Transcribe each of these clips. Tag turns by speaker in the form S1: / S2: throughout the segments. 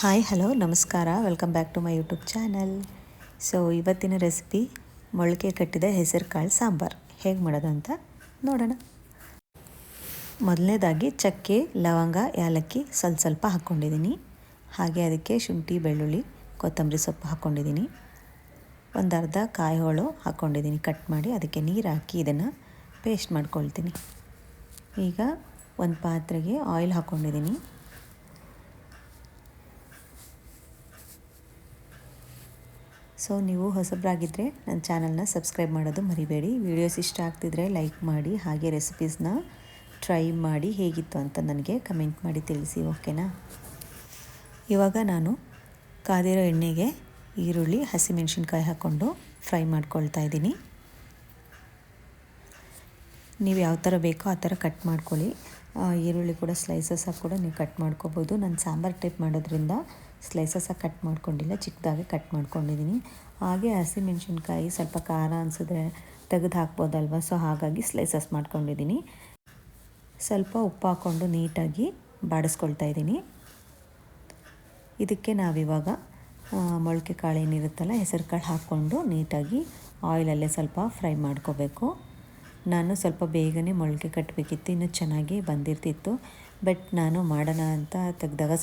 S1: Hi hello ನಮಸ್ಕಾರ, welcome back to my YouTube channel. So ಇವತ್ತಿನ recipe ಮೊಳಕೆ ಕಟ್ಟಿದ ಹೆಸರು ಕಾಳು ಸಾಂಬಾರು ಹೇಗೆ ಮಾಡೋದು ಅಂತ ನೋಡೋಣ. ಮೊದಲನೇದಾಗಿ ಚಕ್ಕೆ, ಲವಂಗ, ಏಲಕ್ಕಿ ಸ್ವಲ್ಪ ಹಾಕ್ಕೊಂಡಿದ್ದೀನಿ. ಹಾಗೆ ಅದಕ್ಕೆ ಶುಂಠಿ, ಬೆಳ್ಳುಳ್ಳಿ, ಕೊತ್ತಂಬರಿ ಸೊಪ್ಪು ಹಾಕ್ಕೊಂಡಿದ್ದೀನಿ. ಒಂದು ಅರ್ಧ ಕಾಯಿ ಹೋಳು ಹಾಕ್ಕೊಂಡಿದ್ದೀನಿ ಕಟ್ ಮಾಡಿ. ಅದಕ್ಕೆ ನೀರು ಹಾಕಿ ಇದನ್ನು ಪೇಸ್ಟ್ ಮಾಡ್ಕೊಳ್ತೀನಿ. ಈಗ ಒಂದು ಪಾತ್ರೆಗೆ ಆಯಿಲ್ ಹಾಕ್ಕೊಂಡಿದ್ದೀನಿ. ಸೊ ನೀವು ಹೊಸಬರಾಗಿದ್ದರೆ ನನ್ನ ಚಾನಲ್ನ ಸಬ್ಸ್ಕ್ರೈಬ್ ಮಾಡೋದು ಮರಿಬೇಡಿ. ವಿಡಿಯೋಸ್ ಇಷ್ಟ ಆಗ್ತಿದ್ರೆ ಲೈಕ್ ಮಾಡಿ, ಹಾಗೆ ರೆಸಿಪೀಸ್ನ ಟ್ರೈ ಮಾಡಿ ಹೇಗಿತ್ತು ಅಂತ ನನಗೆ ಕಮೆಂಟ್ ಮಾಡಿ ತಿಳಿಸಿ, ಓಕೆನಾ. ಇವಾಗ ನಾನು ಕಾದಿರೋ ಎಣ್ಣೆಗೆ ಈರುಳ್ಳಿ, ಹಸಿಮೆಣಸಿನ್ಕಾಯಿ ಹಾಕ್ಕೊಂಡು ಫ್ರೈ ಮಾಡ್ಕೊಳ್ತಾ ಇದ್ದೀನಿ. ನೀವು ಯಾವ ಥರ ಬೇಕೋ ಆ ಥರ ಕಟ್ ಮಾಡ್ಕೊಳ್ಳಿ. ಈರುಳ್ಳಿ ಕೂಡ ಸ್ಲೈಸಸ್ಸಾಗಿ ಕೂಡ ನೀವು ಕಟ್ ಮಾಡ್ಕೋಬೋದು. ನಾನು ಸಾಂಬಾರು ಟೈಪ್ ಮಾಡೋದ್ರಿಂದ ಸ್ಲೈಸಸ್ಸಾಗಿ ಕಟ್ ಮಾಡ್ಕೊಂಡಿಲ್ಲ, ಚಿಕ್ಕದಾಗಿ ಕಟ್ ಮಾಡ್ಕೊಂಡಿದ್ದೀನಿ. ಹಾಗೆ ಹಸಿಮೆಣಸಿನ್ಕಾಯಿ ಸ್ವಲ್ಪ ಖಾರ ಅನಿಸಿದ್ರೆ ತೆಗೆದು ಹಾಕ್ಬೋದಲ್ವ, ಸೊ ಹಾಗಾಗಿ ಸ್ಲೈಸಸ್ ಮಾಡ್ಕೊಂಡಿದ್ದೀನಿ. ಸ್ವಲ್ಪ ಉಪ್ಪು ಹಾಕ್ಕೊಂಡು ನೀಟಾಗಿ ಬಾಡಿಸ್ಕೊಳ್ತಾ ಇದ್ದೀನಿ. ಇದಕ್ಕೆ ನಾವಿವಾಗ ಮೊಳಕೆ ಕಾಳು ಏನಿರುತ್ತಲ್ಲ, ಹೆಸರು ಕಾಳು ಹಾಕ್ಕೊಂಡು ನೀಟಾಗಿ ಆಯಿಲಲ್ಲೇ ಸ್ವಲ್ಪ ಫ್ರೈ ಮಾಡ್ಕೋಬೇಕು. ನಾನು ಸ್ವಲ್ಪ ಬೇಗನೆ ಮೊಳಕೆ ಕಟ್ಟಬೇಕಿತ್ತು, ಇನ್ನೂ ಚೆನ್ನಾಗಿ ಬಂದಿರ್ತಿತ್ತು. ಬಟ್ ನಾನು ಮಾಡೋಣ ಅಂತ ತೆಗೆದಾಗ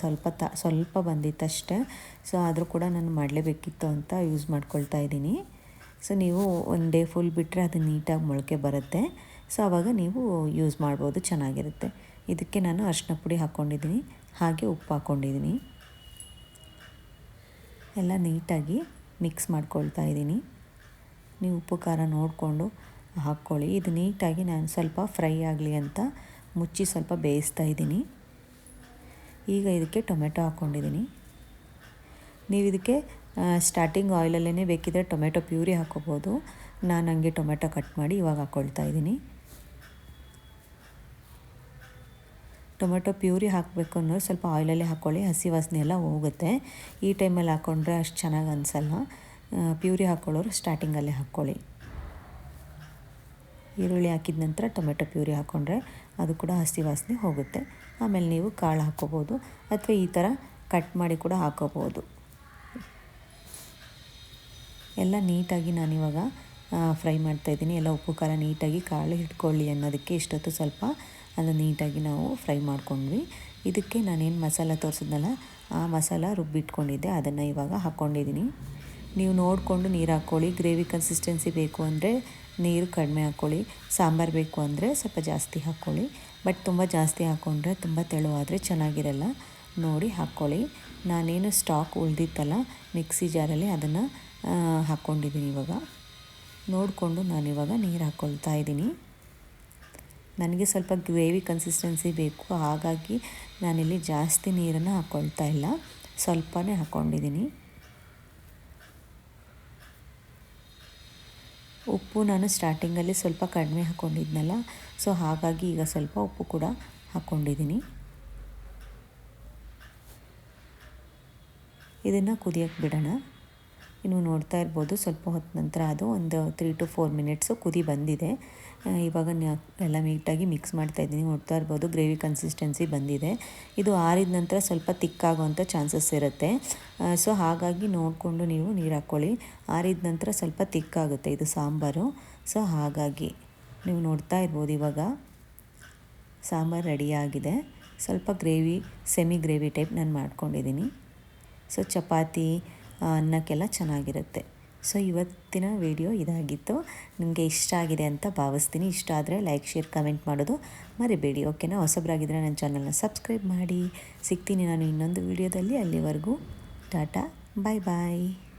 S1: ಸ್ವಲ್ಪ ಬಂದಿತ್ತು ಅಷ್ಟೇ. ಸೊ ಆದರೂ ಕೂಡ ನಾನು ಮಾಡಲೇಬೇಕಿತ್ತು ಅಂತ ಯೂಸ್ ಮಾಡ್ಕೊಳ್ತಾ ಇದ್ದೀನಿ. ಸೊ ನೀವು ಒಂದು ಡೇ ಫುಲ್ ಬಿಟ್ಟರೆ ಅದು ನೀಟಾಗಿ ಮೊಳಕೆ ಬರುತ್ತೆ. ಸೊ ಆವಾಗ ನೀವು ಯೂಸ್ ಮಾಡ್ಬೋದು, ಚೆನ್ನಾಗಿರುತ್ತೆ. ಇದಕ್ಕೆ ನಾನು ಅರಿಶಿನ ಪುಡಿ ಹಾಕ್ಕೊಂಡಿದ್ದೀನಿ, ಹಾಗೆ ಉಪ್ಪು ಹಾಕ್ಕೊಂಡಿದ್ದೀನಿ. ಎಲ್ಲ ನೀಟಾಗಿ ಮಿಕ್ಸ್ ಮಾಡ್ಕೊಳ್ತಾ ಇದ್ದೀನಿ. ನೀವು ಉಪ್ಪು ಖಾರ ನೋಡಿಕೊಂಡು ಹಾಕ್ಕೊಳ್ಳಿ. ಇದು ನೀಟಾಗಿ ನಾನು ಸ್ವಲ್ಪ ಫ್ರೈ ಆಗಲಿ ಅಂತ ಮುಚ್ಚಿ ಸ್ವಲ್ಪ ಬೇಯಿಸ್ತಾ ಇದ್ದೀನಿ. ಈಗ ಇದಕ್ಕೆ ಟೊಮೆಟೊ ಹಾಕ್ಕೊಂಡಿದ್ದೀನಿ. ನೀವು ಇದಕ್ಕೆ ಸ್ಟಾರ್ಟಿಂಗ್ ಆಯಿಲಲ್ಲೇ ಬೇಕಿದ್ದರೆ ಟೊಮೆಟೊ ಪ್ಯೂರಿ ಹಾಕ್ಕೋಬೋದು. ನಾನು ಹಂಗೆ ಟೊಮೆಟೊ ಕಟ್ ಮಾಡಿ ಇವಾಗ ಹಾಕ್ಕೊಳ್ತಾ ಇದ್ದೀನಿ. ಟೊಮೆಟೊ ಪ್ಯೂರಿ ಹಾಕಬೇಕು ಅನ್ನೋರು ಸ್ವಲ್ಪ ಆಯಿಲಲ್ಲೇ ಹಾಕ್ಕೊಳ್ಳಿ, ಹಸಿ ವಾಸನೆ ಎಲ್ಲ ಹೋಗುತ್ತೆ. ಈ ಟೈಮಲ್ಲಿ ಹಾಕ್ಕೊಂಡ್ರೆ ಅಷ್ಟು ಚೆನ್ನಾಗಿ ಅನಿಸಲ್ಲ. ಪ್ಯೂರಿ ಹಾಕ್ಕೊಳ್ಳೋರು ಸ್ಟಾರ್ಟಿಂಗಲ್ಲೇ ಹಾಕ್ಕೊಳ್ಳಿ. ಈರುಳ್ಳಿ ಹಾಕಿದ ನಂತರ ಟೊಮೆಟೊ ಪ್ಯೂರಿ ಹಾಕ್ಕೊಂಡ್ರೆ ಅದು ಕೂಡ ಹಸಿ ವಾಸನೆ ಹೋಗುತ್ತೆ. ಆಮೇಲೆ ನೀವು ಕಾಳು ಹಾಕ್ಕೋಬೋದು, ಅಥವಾ ಈ ಥರ ಕಟ್ ಮಾಡಿ ಕೂಡ ಹಾಕ್ಕೋಬೋದು. ಎಲ್ಲ ನೀಟಾಗಿ ನಾನಿವಾಗ ಫ್ರೈ ಮಾಡ್ತಾಯಿದ್ದೀನಿ. ಎಲ್ಲ ಉಪ್ಪು ಖಾರ ನೀಟಾಗಿ ಕಾಳು ಹಿಡ್ಕೊಳ್ಳಿ ಅನ್ನೋದಕ್ಕೆ ಇಷ್ಟೊತ್ತು ಸ್ವಲ್ಪ ಅದು ನೀಟಾಗಿ ನಾವು ಫ್ರೈ ಮಾಡ್ಕೊಂಡ್ವಿ. ಇದಕ್ಕೆ ನಾನೇನು ಮಸಾಲ ತೋರಿಸಿದ್ನಲ್ಲ, ಆ ಮಸಾಲ ರುಬ್ಬಿಟ್ಕೊಂಡಿದ್ದೆ, ಅದನ್ನು ಇವಾಗ ಹಾಕ್ಕೊಂಡಿದ್ದೀನಿ. ನೀವು ನೋಡಿಕೊಂಡು ನೀರು ಹಾಕ್ಕೊಳ್ಳಿ. ಗ್ರೇವಿ ಕನ್ಸಿಸ್ಟೆನ್ಸಿ ಬೇಕು ಅಂದರೆ ನೀರು ಕಡಿಮೆ ಹಾಕ್ಕೊಳ್ಳಿ, ಸಾಂಬಾರು ಬೇಕು ಅಂದರೆ ಸ್ವಲ್ಪ ಜಾಸ್ತಿ ಹಾಕ್ಕೊಳ್ಳಿ. ಬಟ್ ತುಂಬ ಜಾಸ್ತಿ ಹಾಕ್ಕೊಂಡ್ರೆ ತುಂಬ ತೆಳುವಾದರೆ ಚೆನ್ನಾಗಿರಲ್ಲ, ನೋಡಿ ಹಾಕ್ಕೊಳ್ಳಿ. ನಾನೇನು ಸ್ಟಾಕ್ ಉಳಿದಿತ್ತಲ್ಲ ಮಿಕ್ಸಿ ಜಾರಲ್ಲಿ, ಅದನ್ನು ಹಾಕ್ಕೊಂಡಿದ್ದೀನಿ. ಇವಾಗ ನೋಡಿಕೊಂಡು ನಾನಿವಾಗ ನೀರು ಹಾಕ್ಕೊಳ್ತಾ ಇದ್ದೀನಿ. ನನಗೆ ಸ್ವಲ್ಪ ಗ್ರೇವಿ ಕನ್ಸಿಸ್ಟೆನ್ಸಿ ಬೇಕು, ಹಾಗಾಗಿ ನಾನಿಲ್ಲಿ ಜಾಸ್ತಿ ನೀರನ್ನು ಹಾಕ್ಕೊಳ್ತಾ ಇಲ್ಲ, ಸ್ವಲ್ಪನೇ ಹಾಕ್ಕೊಂಡಿದ್ದೀನಿ. ಉಪ್ಪು ನಾನು ಸ್ಟಾರ್ಟಿಂಗಲ್ಲಿ ಸ್ವಲ್ಪ ಕಡಿಮೆ ಹಾಕ್ಕೊಂಡಿದ್ನಲ್ಲ, ಸೊ ಹಾಗಾಗಿ ಈಗ ಸ್ವಲ್ಪ ಉಪ್ಪು ಕೂಡ ಹಾಕ್ಕೊಂಡಿದ್ದೀನಿ. ಇದನ್ನು ಕುದಿಯೋಕ್ಕೆ ಬಿಡೋಣ. ನೀವು ನೋಡ್ತಾ ಇರ್ಬೋದು, ಸ್ವಲ್ಪ ಹೊತ್ತು ನಂತರ ಅದು ಒಂದು 3 to 4 ಮಿನಿಟ್ಸು ಕುದಿ ಬಂದಿದೆ. ಇವಾಗ ಎಲ್ಲ ನೀಟಾಗಿ ಮಿಕ್ಸ್ ಮಾಡ್ತಾಯಿದ್ದೀನಿ. ನೋಡ್ತಾ ಇರ್ಬೋದು ಗ್ರೇವಿ ಕನ್ಸಿಸ್ಟೆನ್ಸಿ ಬಂದಿದೆ. ಇದು ಆರಿದ ನಂತರ ಸ್ವಲ್ಪ ತಿಕ್ಕಾಗುವಂಥ ಚಾನ್ಸಸ್ ಇರುತ್ತೆ. ಸೊ ಹಾಗಾಗಿ ನೋಡಿಕೊಂಡು ನೀವು ನೀರು ಹಾಕ್ಕೊಳ್ಳಿ. ಆರಿದ ನಂತರ ಸ್ವಲ್ಪ ತಿಕ್ಕಾಗುತ್ತೆ ಇದು ಸಾಂಬಾರು. ಸೊ ಹಾಗಾಗಿ ನೀವು ನೋಡ್ತಾ ಇರ್ಬೋದು ಇವಾಗ ಸಾಂಬಾರು ರೆಡಿಯಾಗಿದೆ. ಸ್ವಲ್ಪ ಗ್ರೇವಿ, ಸೆಮಿ ಗ್ರೇವಿ ಟೈಪ್ ನಾನು ಮಾಡ್ಕೊಂಡಿದ್ದೀನಿ. ಸೊ ಚಪಾತಿ, ಅನ್ನಕ್ಕೆಲ್ಲ ಚೆನ್ನಾಗಿರುತ್ತೆ. ಸೊ ಇವತ್ತಿನ ವಿಡಿಯೋ ಇದಾಗಿತ್ತು. ನಿಮಗೆ ಇಷ್ಟ ಆಗಿದೆ ಅಂತ ಭಾವಿಸ್ತೀನಿ. ಇಷ್ಟ ಆದರೆ ಲೈಕ್, ಶೇರ್, ಕಮೆಂಟ್ ಮಾಡೋದು ಮರಿಬೇಡಿ, ಓಕೆನಾ. ಹೊಸಬರಾಗಿದ್ದರೆ ನನ್ನ ಚಾನಲ್ನ ಸಬ್ಸ್ಕ್ರೈಬ್ ಮಾಡಿ. ಸಿಗ್ತೀನಿ ನಾನು ಇನ್ನೊಂದು ವಿಡಿಯೋದಲ್ಲಿ. ಅಲ್ಲಿವರೆಗೂ ಟಾಟಾ, ಬಾಯ್ ಬಾಯ್.